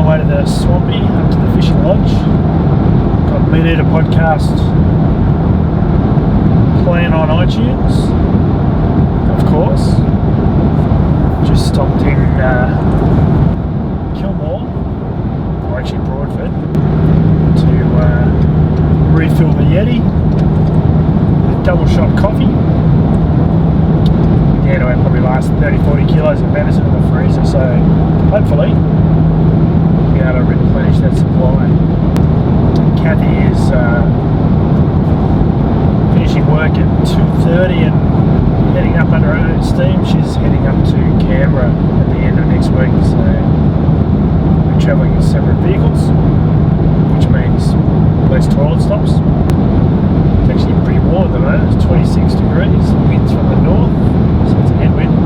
the way to the Swampy, up to the fishing lodge. Got Meat Eater podcast playing on iTunes, of course. Just stopped in Kilmore, or actually Broadford, to refill the Yeti with double shot coffee. The Yeti probably lasts 30-40 kilos of venison in the freezer, so hopefully be able to replenish that supply. Kathy is finishing work at 2:30 and heading up under her own steam. She's heading up to Canberra at the end of next week, so we're travelling in separate vehicles, which means less toilet stops. It's actually pretty warm at the moment. It's 26 degrees, winds from the north, so it's a headwind.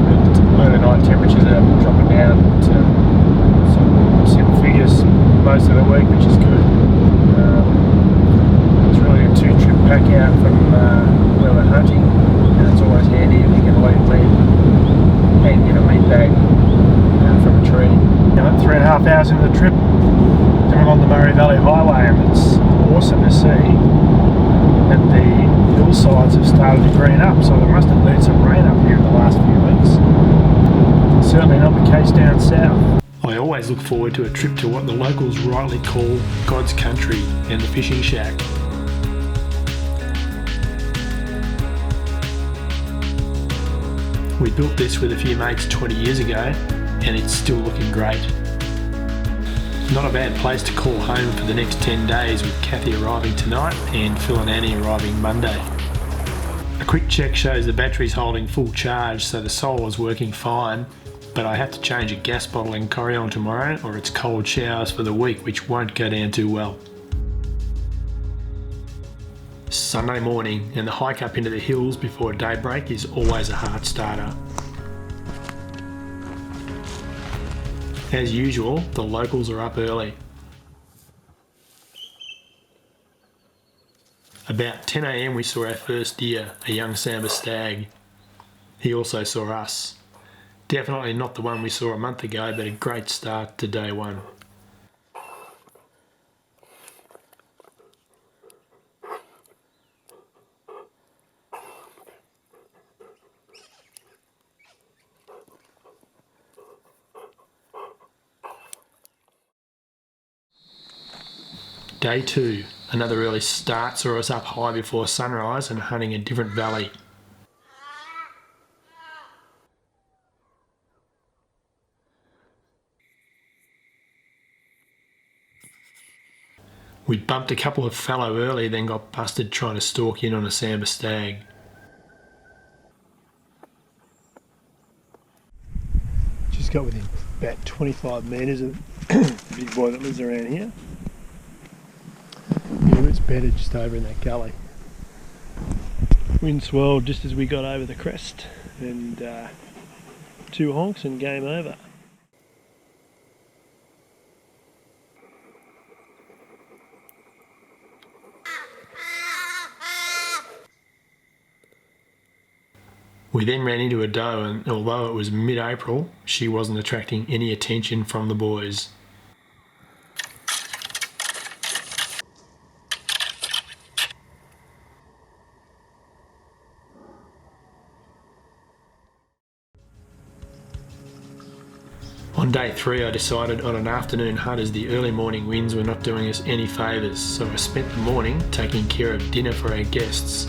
But overnight temperatures are dropping down to some single figures most of the week, which is good. It's really a 2-trip pack out from where we're hunting, and it's always handy if you can leave meat and get a meat bag from a tree. 3.5 hours into the trip, coming on the Murray Valley Highway, and it's awesome to see that the hillsides have started to green up, so there must have been some rain up here in the last few weeks. Certainly not the case down south. I always look forward to a trip to what the locals rightly call God's country and the fishing shack. We built this with a few mates 20 years ago, and it's still looking great. Not a bad place to call home for the next 10 days, with Kathy arriving tonight and Phil and Annie arriving Monday. A quick check shows the battery's holding full charge, so the solar's working fine, but I have to change a gas bottle in Corrion tomorrow, or it's cold showers for the week, which won't go down too well. Sunday morning, and the hike up into the hills before daybreak is always a heart starter. As usual, the locals are up early. About 10 AM we saw our first deer, a young Sambar stag. He also saw us. Definitely not the one we saw a month ago, but a great start to day one. Day 2, another early start saw us up high before sunrise and hunting a different valley. We bumped a couple of fallow early, then got busted trying to stalk in on a Sambar stag. Just got within about 25 metres of the big boy that lives around here. It's bedded just over in that gully. Wind swirled just as we got over the crest, and 2 honks and game over. We then ran into a doe, and although it was mid-April, she wasn't attracting any attention from the boys. On day 3 I decided on an afternoon hunt, as the early morning winds were not doing us any favours, so I spent the morning taking care of dinner for our guests.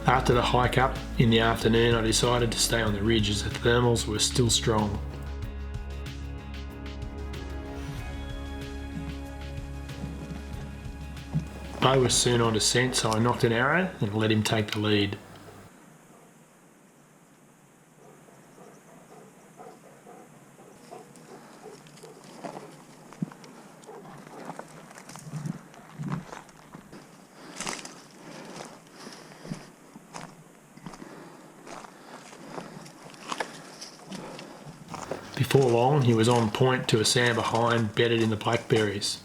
After the hike up in the afternoon, I decided to stay on the ridge as the thermals were still strong. Bo was soon on descent, so I knocked an arrow and let him take the lead. Before long, he was on point to a Sambar hind bedded in the blackberries.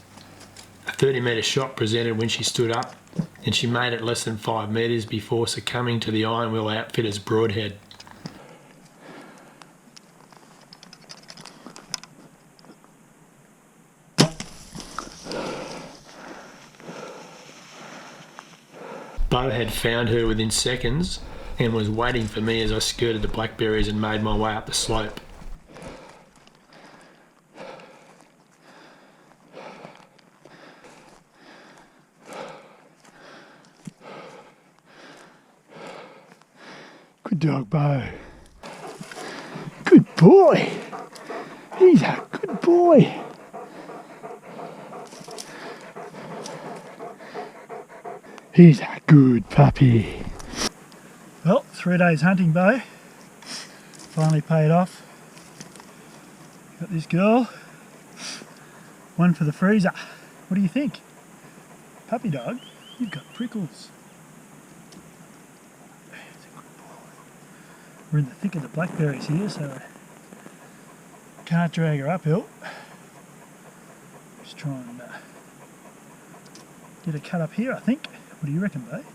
A 30-metre shot presented when she stood up, and she made it less than 5 metres before succumbing to the Iron Will Outfitters broadhead. Bo had found her within seconds and was waiting for me as I skirted the blackberries and made my way up the slope. Good dog, Bo. Good boy. He's a good boy. He's a good puppy. Well, 3 days hunting, Bo. Finally paid off. Got this girl. One for the freezer. What do you think? Puppy dog, you've got prickles. We're in the thick of the blackberries here, so can't drag her uphill. Just try and get a cut up here, I think. What do you reckon, Bo?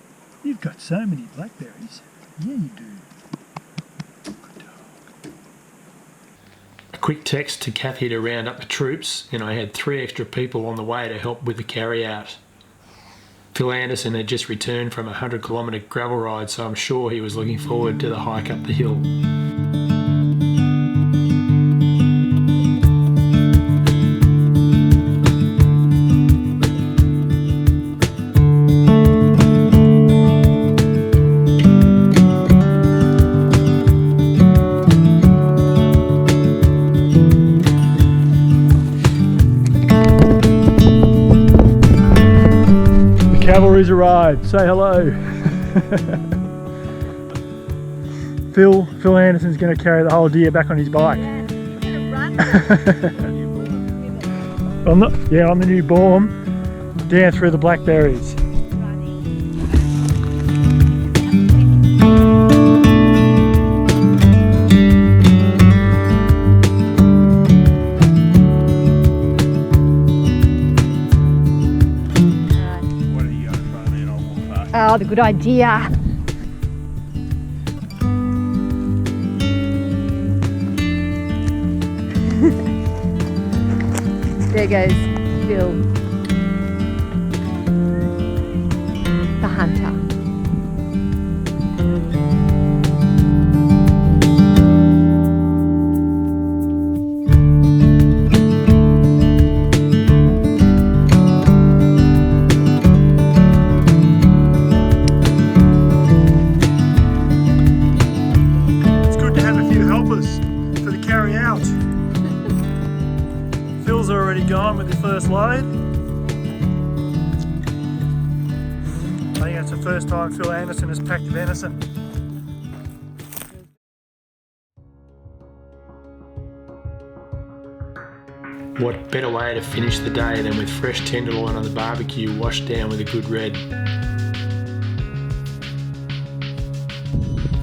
You've got so many blackberries. Yeah, you do. Good dog. A quick text to Kathy to round up the troops, and I had 3 extra people on the way to help with the carry-out. Phil Anderson had just returned from a 100-kilometre gravel ride, so I'm sure he was looking forward to the hike up the hill. Cavalry's arrived. Say hello. Phil Anderson's going to carry the whole deer back on his bike. Yeah, he's going to run. On the new Baum, down through the blackberries. Oh, the good idea. There goes Phil, the hunter. Phil's already gone with the first load. I think that's the first time Phil Anderson has packed venison. What better way to finish the day than with fresh tenderloin on the barbecue washed down with a good red.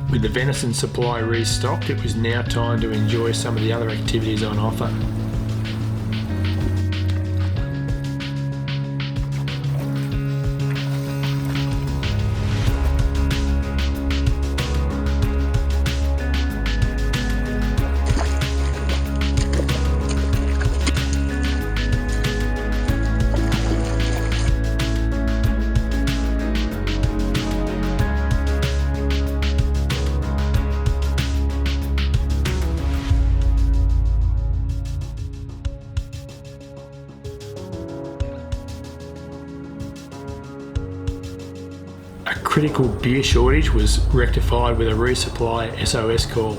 With the venison supply restocked, it was now time to enjoy some of the other activities on offer. A critical beer shortage was rectified with a resupply SOS call.